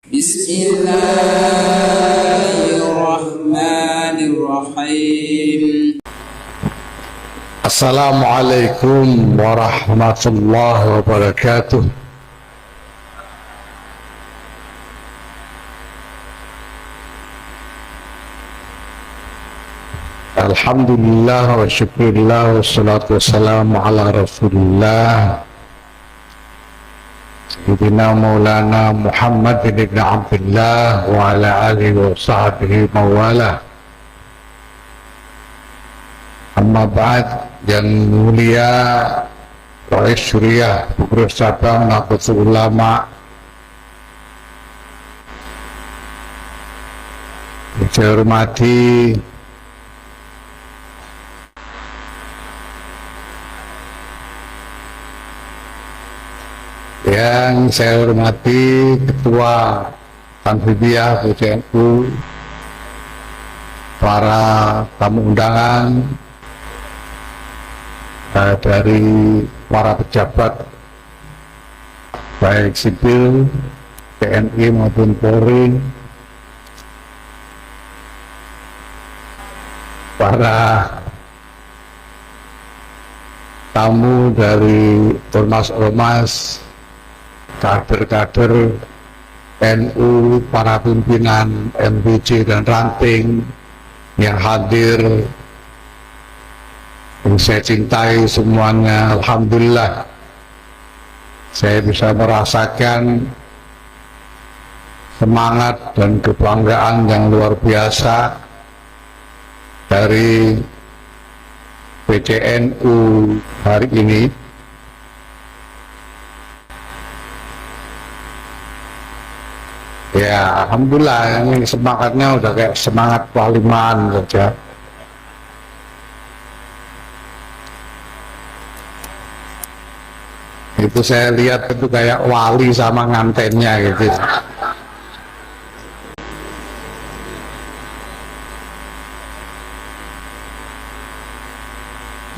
Bismillahirrahmanirrahim. Assalamualaikum warahmatullahi wabarakatuh. Alhamdulillah wa syukurillah wa salatu wassalamu ala rasulillah Sayyidina Maulana Muhammad bin Abdullah wa ala alihi wa sahbihi mawala. Amma ba'd, yang mulia Rais Syuriah Pengurus Cabang Nahdlatul Ulama, yang saya hormati Ketua Tanfidiyah PCNU, para tamu undangan dari para pejabat baik sipil, TNI maupun Polri, para tamu dari ormas-ormas, kader-kader NU, para pimpinan MBC dan ranting yang hadir, yang saya cintai semuanya. Alhamdulillah, saya bisa merasakan semangat dan kebanggaan yang luar biasa dari PCNU hari ini. Ya, alhamdulillah, ini semangatnya udah kayak semangat waliman saja. Itu saya lihat itu kayak wali sama ngantennya gitu.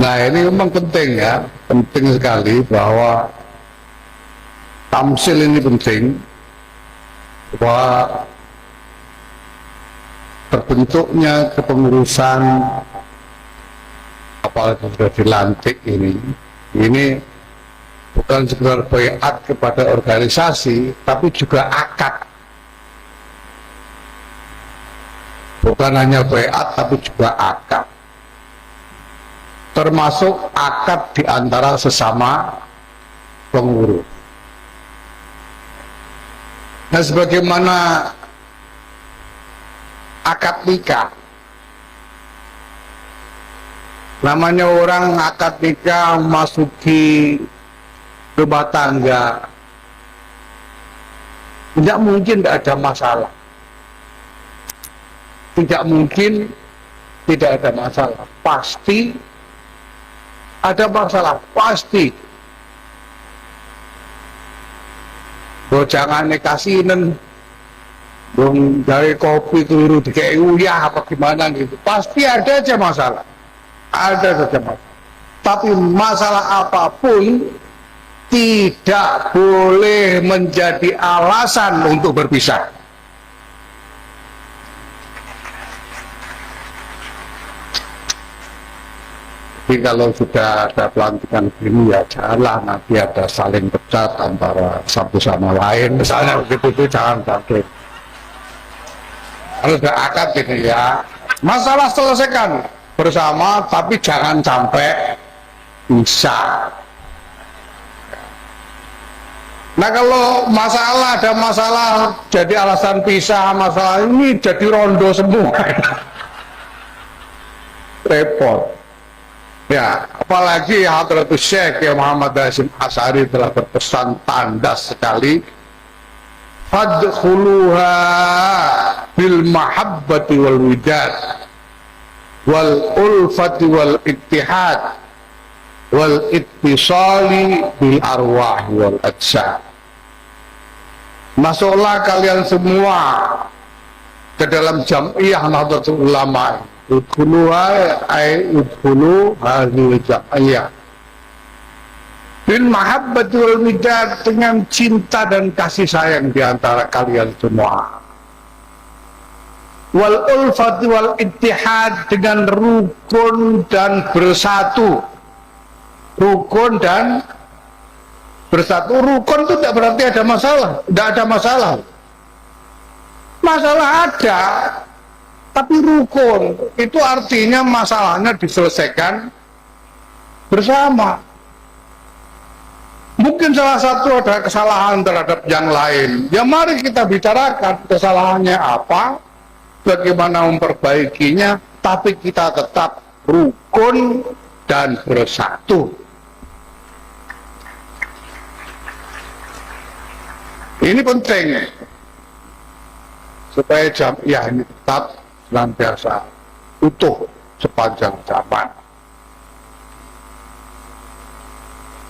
Nah, ini memang penting ya, penting sekali bahwa tamsil ini penting, bahwa terbentuknya kepengurusan apalagi sudah dilantik ini bukan sekedar baiat kepada organisasi, tapi juga akad. Bukan hanya baiat, tapi juga akad, termasuk akad di antara sesama pengurus. Nah, sebagaimana akad nikah, namanya orang akad nikah masuki rumah tangga, tidak mungkin tidak ada masalah, tidak mungkin tidak ada masalah, pasti ada masalah, pasti. Jangan kasihin dong dari kopi keliru dikei uyah apa gimana gitu, pasti ada aja masalah, ada saja masalah. Tapi masalah apapun tidak boleh menjadi alasan untuk berpisah. Jadi kalau sudah ada pelantikan gini ya janganlah nanti ada saling pecat antara satu sama lain, misalnya begitu, itu jangan pakai. Kalau sudah akad gitu ya, masalah selesaikan bersama, tapi jangan sampai pisah. Nah, kalau ada masalah jadi alasan pisah, masalah ini jadi rondo semua. Repot. Ya, apalagi Hadratus Syekh Muhammad Hasyim Asy'ari telah berpesan tandas sekali, fadkhuluha bil mahabbati wal widad wal ulfati wal ittihad wal ittisali bil arwah wal ajsad. Masuklah kalian semua ke dalam Jam'iyah Nahdlatul Ulama. Udkhuluha ay udkhulu hadhil jam'iyah Bil mahabbati wal midad, dengan cinta dan kasih sayang di antara kalian semua. Wal ulfati wal ittihad, dengan rukun dan bersatu. Rukun dan bersatu. Rukun itu tidak berarti ada masalah, tidak ada masalah. Masalah ada, tapi rukun itu artinya masalahnya diselesaikan bersama. Mungkin salah satu ada kesalahan terhadap yang lain, ya mari kita bicarakan kesalahannya apa, bagaimana memperbaikinya, tapi kita tetap rukun dan bersatu. Ini penting supaya jamiah ini tetap senantiasa utuh sepanjang zaman.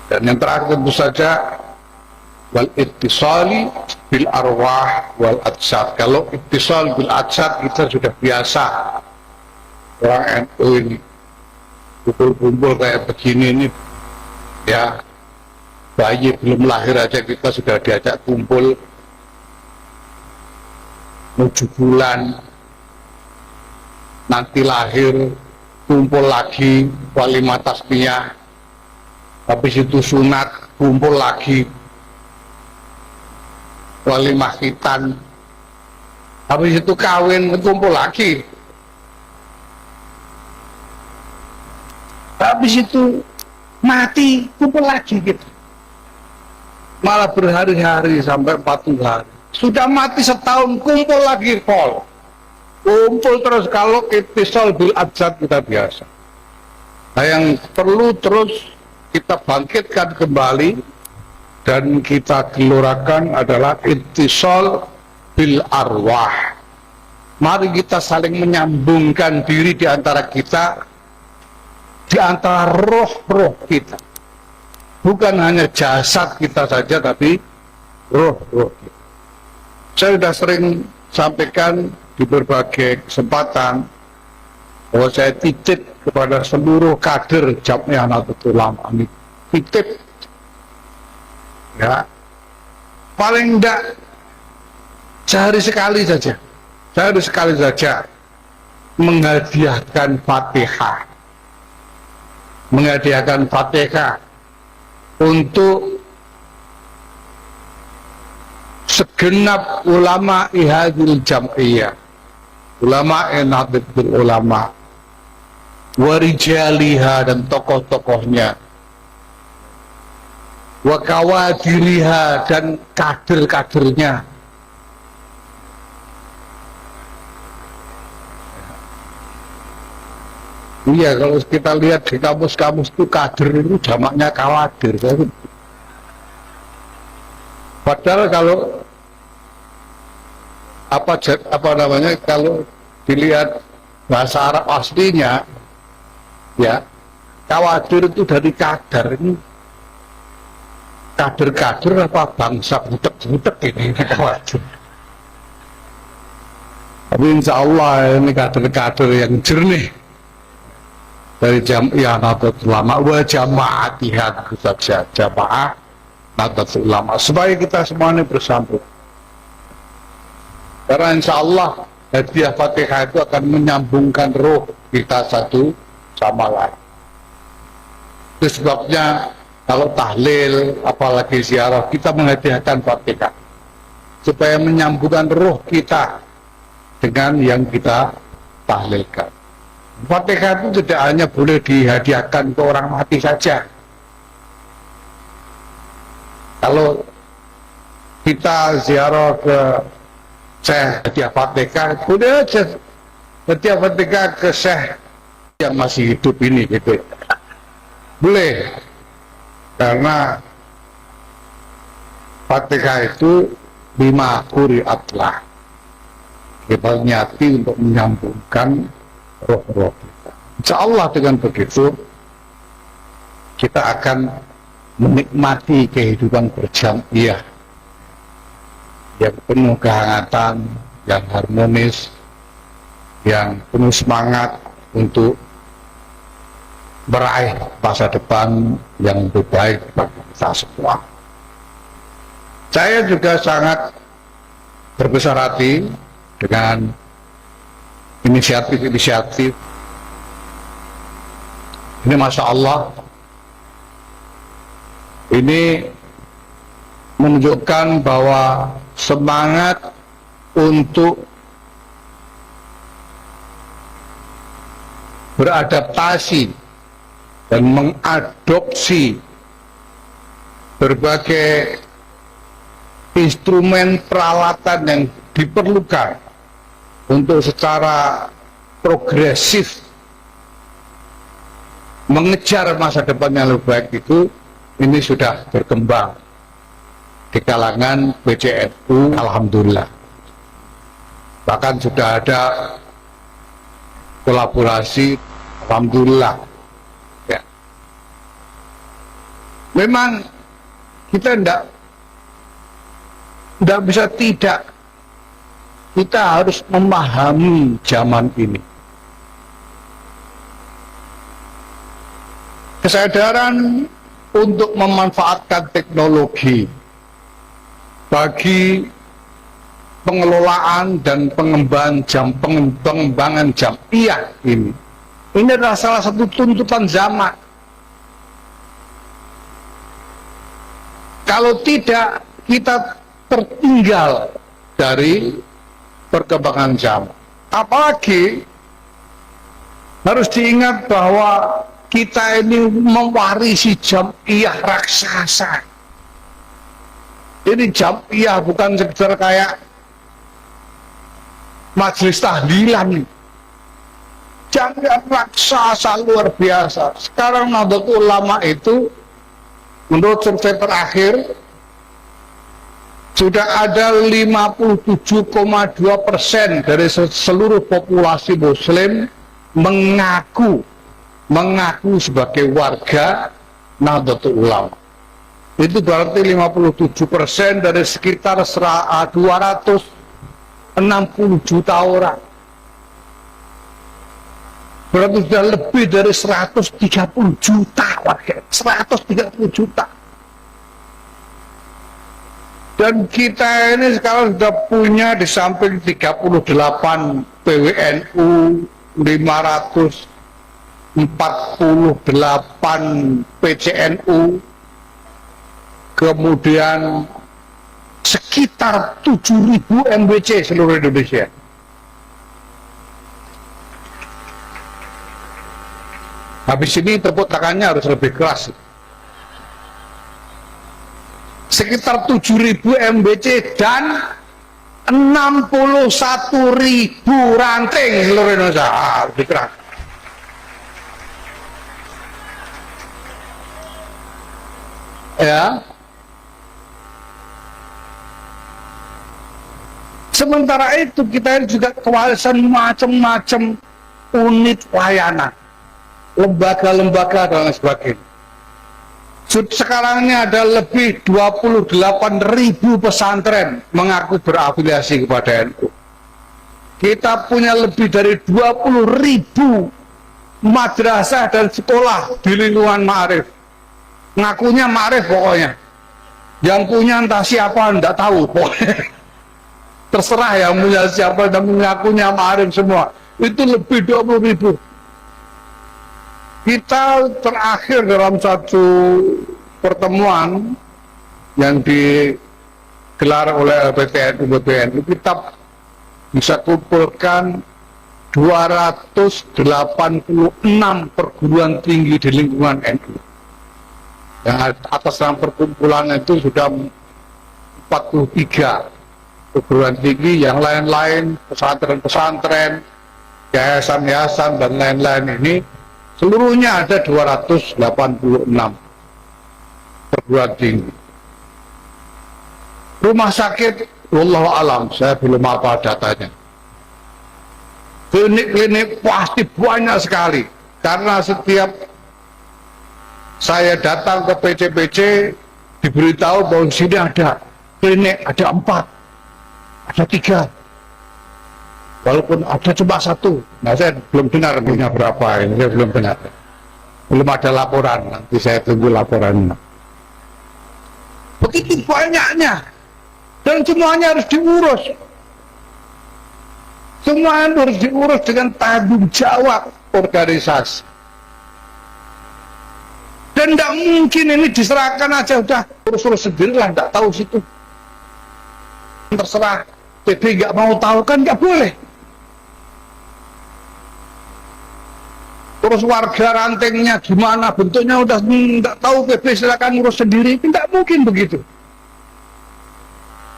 Dan yang terakhir tentu saja wal ittisali bil arwah wal ajsad. Kalau ittisal bil ajsad kita sudah biasa, orang NU ini kumpul-kumpul kayak begini ini, ya bayi belum lahir aja kita sudah diajak kumpul 7 bulan, nanti lahir kumpul lagi walimah tasmiyah, habis itu sunat kumpul lagi walimah khitan, habis itu kawin kumpul lagi, habis itu mati kumpul lagi gitu. Malah berhari-hari sampai 40 hari. Sudah mati setahun kumpul lagi pol. Kumpul terus. Kalau ittisal bil ajsad kita biasa. Nah, yang perlu terus kita bangkitkan kembali dan kita gelurakan adalah ittisal bil arwah. Mari kita saling menyambungkan diri di antara kita, di antara roh-roh kita. Bukan hanya jasad kita saja, tapi roh-roh kita. Saya sudah sering sampaikan di berbagai kesempatan bahwa saya titip kepada seluruh kader Jamiah Nahdlatul Ulama ini, titip, ya, paling enggak sehari sekali saja menghadiahkan Fatihah untuk segenap ulama ihadil jam'iyah, ulama Nahdlatul Ulama, warijaliha dan tokoh-tokohnya, wakawadiriha dan kader-kadernya. Iya, kalau kita lihat di kamus-kamus itu kader itu jamaknya kawadir. Padahal kalau apa namanya, kalau dilihat bahasa Arab aslinya, ya, kawadir itu dari kader. Ini kader-kader apa bangsa butek-butek ini kawadir. Tapi insya Allah ini kader-kader yang jernih dari Jamiah Nahdlatul Ulama wa jamaatihad, saja jamaah Nahdlatul Ulama, supaya kita semuanya bersambung. Karena insya Allah hadiah Fatihah itu akan menyambungkan roh kita satu sama lain. Itu sebabnya kalau tahlil apalagi ziarah kita menghadiahkan Fatihah supaya menyambungkan roh kita dengan yang kita tahlilkan. Fatihah itu tidak hanya boleh dihadiahkan ke orang mati saja. Kalau kita ziarah ke Syekh hadiah Fatihah, boleh aja hadiah Fatihah ke Syekh yang masih hidup ini gitu. Boleh. Karena Fatihah itu 5 quri'atlah. Kita niati untuk menyambungkan roh-roh kita. Insya Allah dengan begitu kita akan menikmati kehidupan berjamiah yang penuh kehangatan, yang harmonis, yang penuh semangat untuk meraih masa depan yang lebih baik bagi kita. kita semua. Saya juga sangat berbesar hati dengan inisiatif-inisiatif ini. Masya Allah, ini menunjukkan bahwa semangat untuk beradaptasi dan mengadopsi berbagai instrumen peralatan yang diperlukan untuk secara progresif mengejar masa depan yang lebih baik itu, ini sudah berkembang di kalangan PCNU, alhamdulillah. Bahkan sudah ada kolaborasi, alhamdulillah. Ya. Memang kita tidak bisa tidak, kita harus memahami zaman ini. Kesadaran untuk memanfaatkan teknologi bagi pengelolaan dan pengembangan jam'iyah ini adalah salah satu tuntutan zaman. Kalau tidak, kita tertinggal dari perkembangan zaman. Apalagi harus diingat bahwa kita ini mewarisi jam'iyah raksasa. Ini jam'iyah bukan sekedar kayak majelis tahlilan. Jam'iyah raksasa luar biasa. Sekarang Nahdlatul Ulama itu menurut survei terakhir sudah ada 57,2% dari seluruh populasi Muslim mengaku sebagai warga Nahdlatul Ulama. Itu berarti 57% dari sekitar 260 juta orang. Berarti sudah lebih dari 130 juta warga. 130 juta. Dan kita ini sekarang sudah punya di samping 38 PWNU, 548 PCNU, kemudian sekitar 7.000 MBC seluruh Indonesia. Habis ini tepuk tangannya harus lebih keras. Sekitar 7.000 MBC dan 61.000 ranting seluruh Indonesia. Lebih keras. Ya. Sementara itu kita juga kewalasan macam-macam unit layanan, lembaga-lembaga dan lain sebagainya. Sekarang ini ada lebih 28.000 pesantren mengaku berafiliasi kepada NU. Kita punya lebih dari 20.000 madrasah dan sekolah di lingkungan Ma'arif. Ngakunya Ma'arif pokoknya. Yang punya entah siapa, enggak tahu pokoknya. Terserah yang punya siapa dan mengakunya Ma'arif semua. Itu lebih 20.000. Kita terakhir dalam satu pertemuan yang digelar oleh LPTNU, kita bisa kumpulkan 286 perguruan tinggi di lingkungan NU. Yang atas nama perkumpulan itu sudah 43 perguruan tinggi, yang lain-lain, pesantren-pesantren, yayasan-yayasan dan lain-lain ini seluruhnya ada 286 perguruan tinggi. Rumah sakit, wallahu alam, saya belum apa datanya. Klinik-klinik pasti banyak sekali, karena setiap saya datang ke PCPC diberitahu bahwa di sini ada klinik, ada 4, ada 3. Walaupun ada cuma 1. Nah, saya belum dengar punya berapa, ini saya belum dengar. Belum ada laporan, nanti saya tunggu laporannya. begitu banyaknya, dan semuanya harus diurus. Semua harus diurus dengan tanggung jawab organisasi. Dan tidak mungkin ini diserahkan aja udah urus-urus sendiri lah, tidak tahu situ. Terserah PB nggak mau tahu kan nggak boleh. Terus warga rantingnya gimana bentuknya udah nggak tahu, PB silakan urus sendiri, tidak mungkin begitu.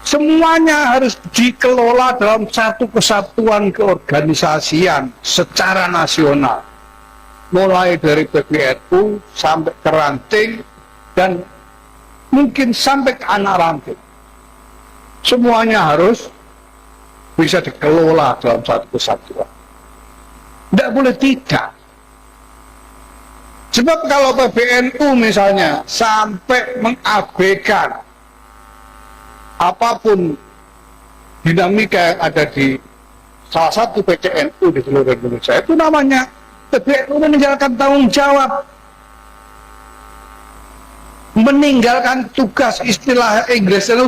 Semuanya harus dikelola dalam satu kesatuan keorganisasian secara nasional. Mulai dari PBNU sampai ke ranting dan mungkin sampai ke anak ranting. Semuanya harus bisa dikelola dalam satu kesatuan. Tidak boleh tidak. Sebab kalau PBNU misalnya sampai mengabaikan apapun dinamika yang ada di salah satu PCNU di seluruh Indonesia, itu namanya PBNU meninggalkan tanggung jawab, meninggalkan tugas, istilah Inggris itu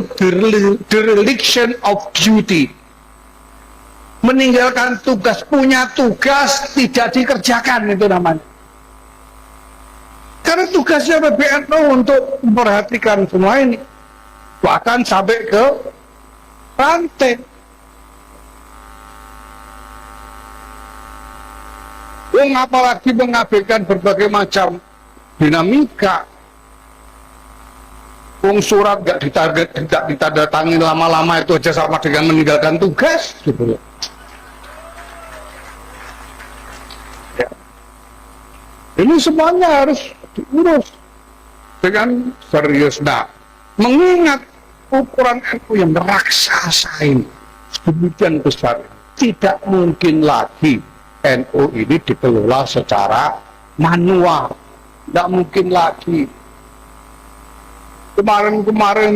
dereliction of duty, meninggalkan tugas, punya tugas tidak dikerjakan, itu namanya. Karena tugasnya PBNU untuk memperhatikan semua ini, bahkan sampai ke ranting. Apalagi mengabaikan berbagai macam dinamika. Surat nggak ditarget, tidak ditandatangani lama-lama itu aja sama dengan meninggalkan tugas, gitu. Ya. Ini semuanya harus diurus dengan serius. Nah, mengingat ukuran NU yang raksasa ini demikian besar, tidak mungkin lagi NU ini dikelola secara manual, tidak mungkin lagi. Kemarin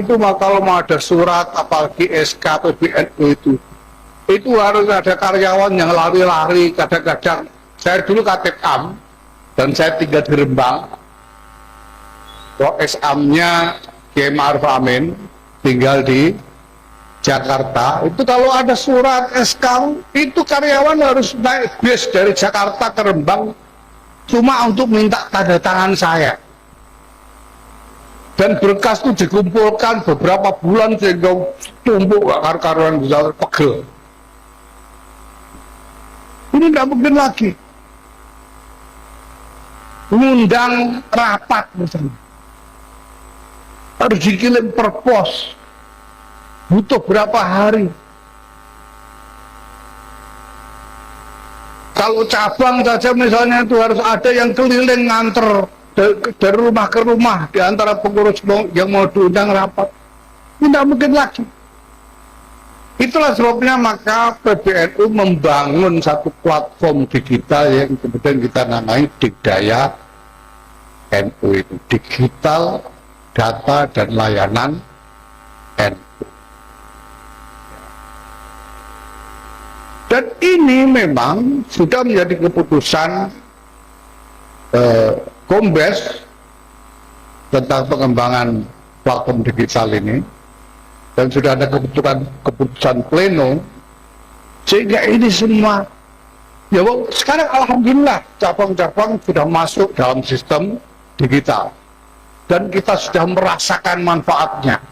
itu kalau mau ada surat apalagi SK PBNU itu harus ada karyawan yang lari-lari. Kadang-kadang saya dulu Katekam dan saya tinggal di Rembang, SAM-nya Kiai Ma'ruf Amin tinggal di Jakarta. Itu kalau ada surat SK itu karyawan harus naik bis dari Jakarta ke Rembang cuma untuk minta tanda tangan saya. Dan berkas itu dikumpulkan beberapa bulan sehingga tumpuk karuan bisa pegel. Ini tidak mungkin lagi. Ngundang rapat misalnya, harus dikirim per pos, butuh berapa hari. Kalau cabang saja misalnya itu harus ada yang keliling nganter dari rumah ke rumah di antara pengurus yang mau diundang rapat. Tidak mungkin lagi. Itulah sebabnya maka PBNU membangun satu platform digital yang kemudian kita namai Digdaya NU, itu digital data dan layanan NU. Dan ini memang sudah menjadi keputusan Kombes tentang pengembangan platform digital ini, dan sudah ada keputusan pleno, sehingga ini semua ya sekarang alhamdulillah cabang-cabang sudah masuk dalam sistem digital dan kita sudah merasakan manfaatnya.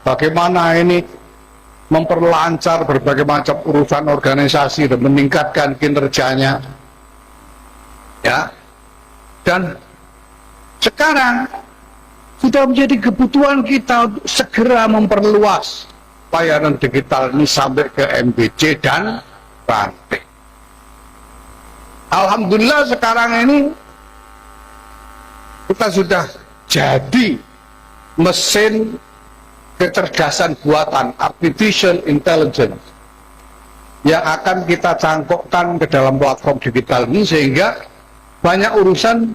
Bagaimana ini memperlancar berbagai macam urusan organisasi dan meningkatkan kinerjanya, ya. Dan sekarang sudah menjadi kebutuhan kita untuk segera memperluas layanan digital ini sampai ke MBC dan ranting. Alhamdulillah sekarang ini kita sudah jadi mesin kecerdasan buatan, artificial intelligence, yang akan kita cangkokkan ke dalam platform digital ini sehingga banyak urusan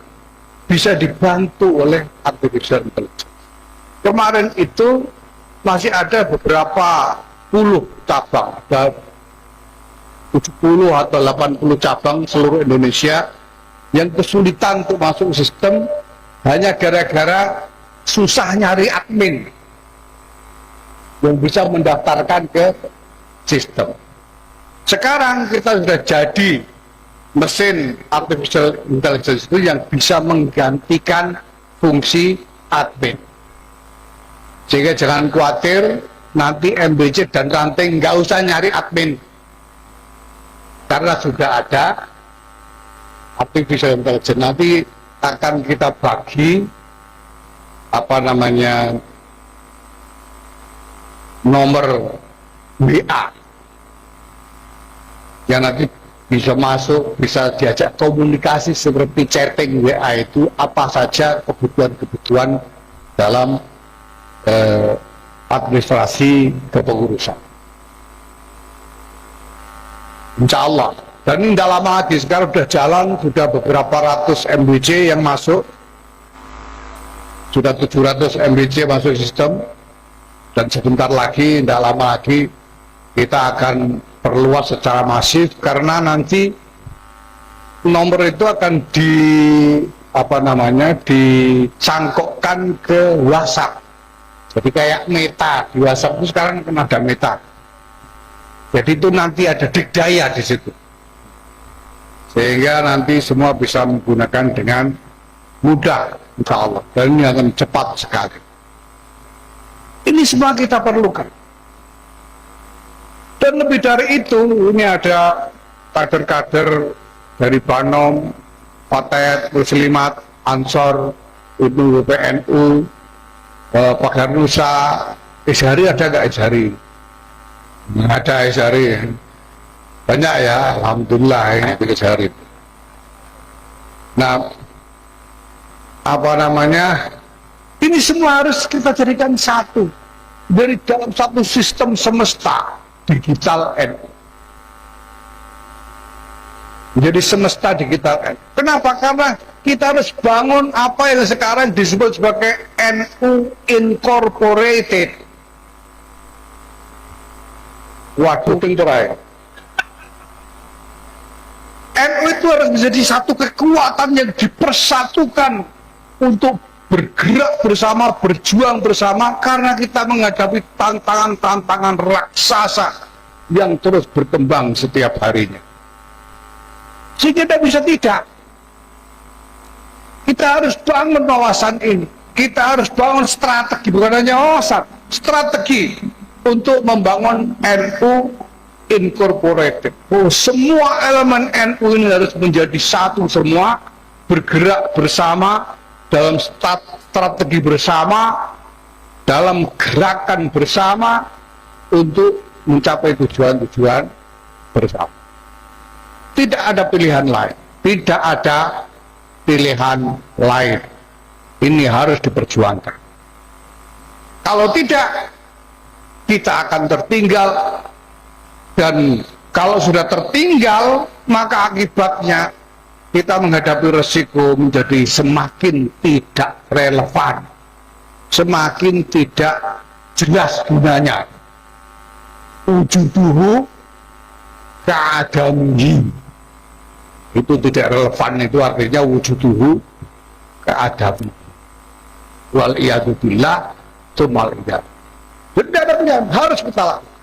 bisa dibantu oleh artificial intelligence. Kemarin itu masih ada beberapa puluh cabang, ada 70 atau 80 cabang seluruh Indonesia yang kesulitan untuk masuk sistem hanya gara-gara susah nyari admin yang bisa mendaftarkan ke sistem. Sekarang kita sudah jadi mesin artificial intelligence itu yang bisa menggantikan fungsi admin. Sehingga jangan khawatir nanti MBC dan ranting nggak usah nyari admin, karena sudah ada artificial intelligence. Nanti akan kita bagi nomor WA yang nanti bisa masuk, bisa diajak komunikasi seperti chatting WA itu apa saja kebutuhan-kebutuhan dalam administrasi kepengurusan. Insya Allah. Dan ini tidak lama lagi, sekarang sudah jalan, sudah beberapa ratus MBC yang masuk, sudah 700 MBC masuk sistem, dan sebentar lagi, tidak lama lagi kita akan perluas secara masif, karena nanti nomor itu akan dicangkokkan ke WhatsApp. Jadi kayak Meta di WhatsApp itu sekarang kan ada Meta. Jadi itu nanti ada dikdaya di situ, sehingga nanti semua bisa menggunakan dengan mudah, insya Allah. Dan ini akan cepat sekali. Ini semua kita perlukan. Dan lebih dari itu, ini ada kader-kader dari Banom, Patet, Muslimat, Ansor, Ibnu PNU, Pagar Nusa, Ishari ada nggak Ishari? Ada Ishari. Banyak ya, alhamdulillah ini Ishari. Nah, ini semua harus kita jadikan satu dari dalam satu sistem semesta digital NU. Jadi semesta digital NU. Kenapa? Karena kita harus bangun apa yang sekarang disebut sebagai NU Incorporated. Waduh, pintu raya. NU itu harus menjadi satu kekuatan yang dipersatukan untuk bergerak bersama, berjuang bersama, karena kita menghadapi tantangan-tantangan raksasa yang terus berkembang setiap harinya. Sehingga tidak bisa tidak. Kita harus bangun wawasan ini. Kita harus bangun strategi, bukan hanya wawasan, strategi untuk membangun NU Incorporated. Semua elemen NU ini harus menjadi satu semua, bergerak bersama, dalam strategi bersama, dalam gerakan bersama untuk mencapai tujuan-tujuan bersama. Tidak ada pilihan lain, tidak ada pilihan lain. Ini harus diperjuangkan. Kalau tidak, kita akan tertinggal, dan kalau sudah tertinggal, maka akibatnya kita menghadapi resiko menjadi semakin tidak relevan, semakin tidak jelas gunanya. Wujuduhu keadamihi, itu tidak relevan, itu artinya wujuduhu keadamihi. Wal iyadu billah, tumal iyad. Tidak ada pilihan, harus kita lakukan.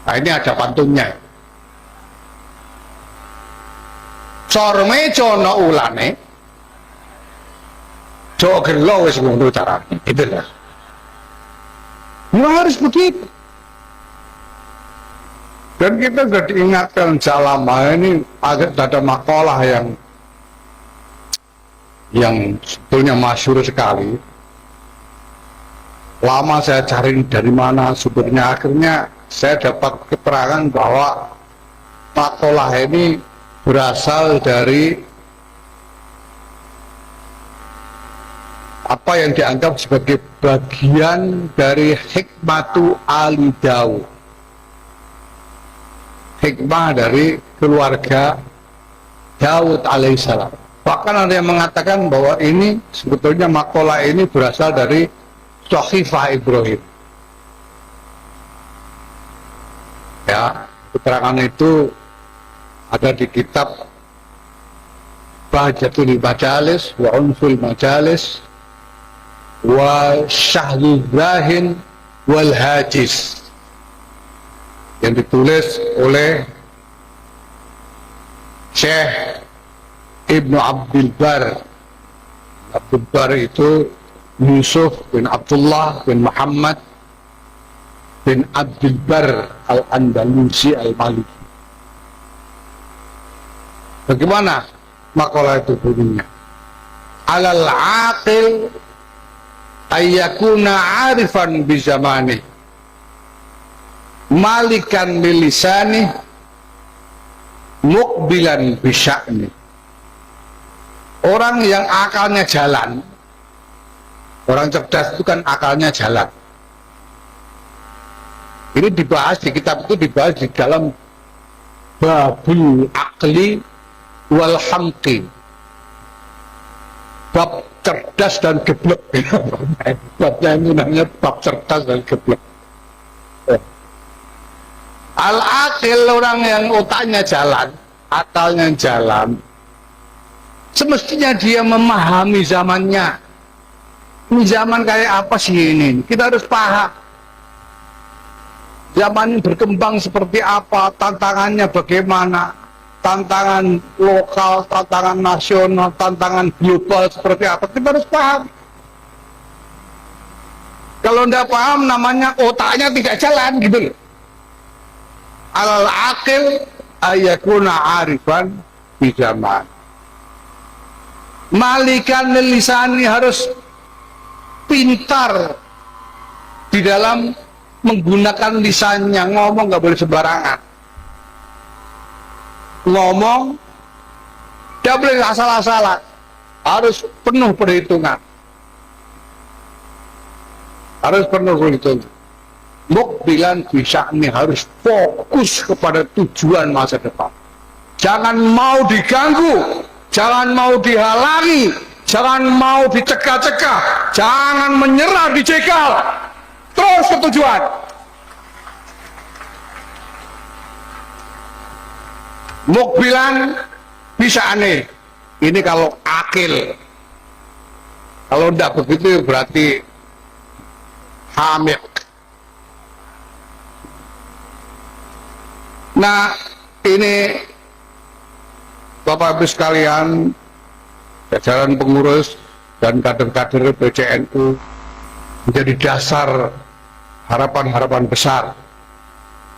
Nah, ini ada pantunnya. Sorme cono ulane, jo gelo wis ngono carane. Itulah. Memang harus begitu. Dan kita sudah diingatkan selama ini, agak ada makalah yang sebetulnya masyhur sekali. Lama saya cari dari mana sumbernya, akhirnya saya dapat keterangan bahwa makalah ini berasal dari apa yang dianggap sebagai bagian dari hikmatu Ali Daud, hikmah dari keluarga Daud alaihissalam. Bahkan ada yang mengatakan bahwa ini sebetulnya makalah ini berasal dari Sohifah Ibrahim. Ya, keterangan itu ada di kitab bahjatul majalis wa unsul majalis wa syahdul brahin wal hajis, yang ditulis oleh Syekh Ibnu Abdul Bar. Abdul Bar itu Yusuf bin Abdullah bin Muhammad bin Abdul Bar Al-Andalusi Al-Maliki. Bagaimana makalah itu bunyinya? Alal aqil ayyakuna arifan bizamani malikan lilisani mukbilan bisya'ni. Orang yang akalnya jalan, orang cerdas itu kan akalnya jalan. Ini dibahas di kitab itu, dibahas di dalam babul akli wal hamqi, bab cerdas dan geblek. Babnya itu namanya bab cerdas dan geblek. Al-akil, orang yang otaknya jalan, akalnya jalan, semestinya dia memahami zamannya. Ini zaman kayak apa sih ini? Kita harus paham. Zaman ini berkembang seperti apa, tantangannya bagaimana, tantangan lokal, tantangan nasional, tantangan global seperti apa, kita harus paham. Kalau tidak paham, namanya otaknya tidak jalan gitu loh. Al-aqil ayakuna arifan di zaman. Malikan lisani, harus pintar di dalam menggunakan lisannya. Ngomong nggak boleh sembarangan. Ngomong tidak boleh asal-asalan, harus penuh perhitungan. Harus penuh perhitungan. Mukbilan bisa nih, harus fokus kepada tujuan masa depan. Jangan mau diganggu, jangan mau dihalangi, jangan mau dicegah-cegah, jangan menyerah, dicegal, terus ke tujuan. Mukbilan bisa aneh, ini kalau akil. Kalau tidak begitu berarti hamil. Nah, ini Bapak Ibu sekalian, jajaran pengurus dan kader-kader PCNU, menjadi dasar harapan-harapan besar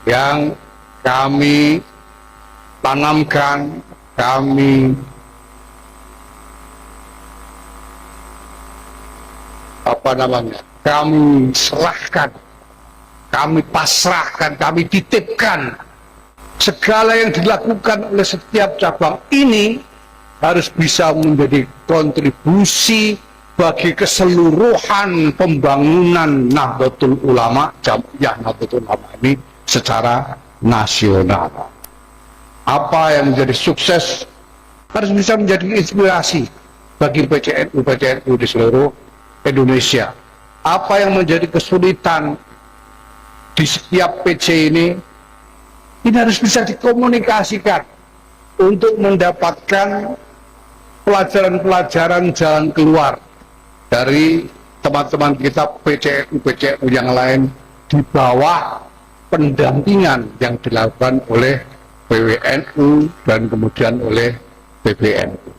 yang kami tanamkan, kami kami serahkan, kami pasrahkan, kami titipkan. Segala yang dilakukan oleh setiap cabang ini harus bisa menjadi kontribusi bagi keseluruhan pembangunan Nahdlatul Ulama, Jam'iyah Nahdlatul Ulama ini secara nasional. Apa yang menjadi sukses harus bisa menjadi inspirasi bagi PCNU di seluruh Indonesia. Apa yang menjadi kesulitan di setiap PC ini harus bisa dikomunikasikan untuk mendapatkan pelajaran-pelajaran jalan keluar dari teman-teman kita PCNU yang lain di bawah pendampingan yang dilakukan oleh PWNU dan kemudian oleh PBNU.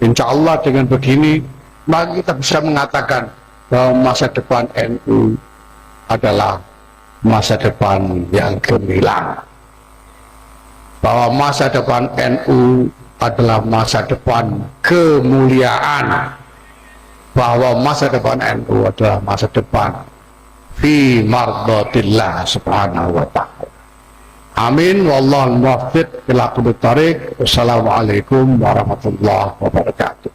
Insya Allah dengan begini maka kita bisa mengatakan bahwa masa depan NU adalah masa depan yang gemilang, bahwa masa depan NU adalah masa depan kemuliaan, bahwa masa depan NU adalah masa depan fi mardhatillah subhanahu wa ta'ala. Amin. Wallahu muwaffiq ila aqwamit thariq. Wassalamualaikum warahmatullahi wabarakatuh.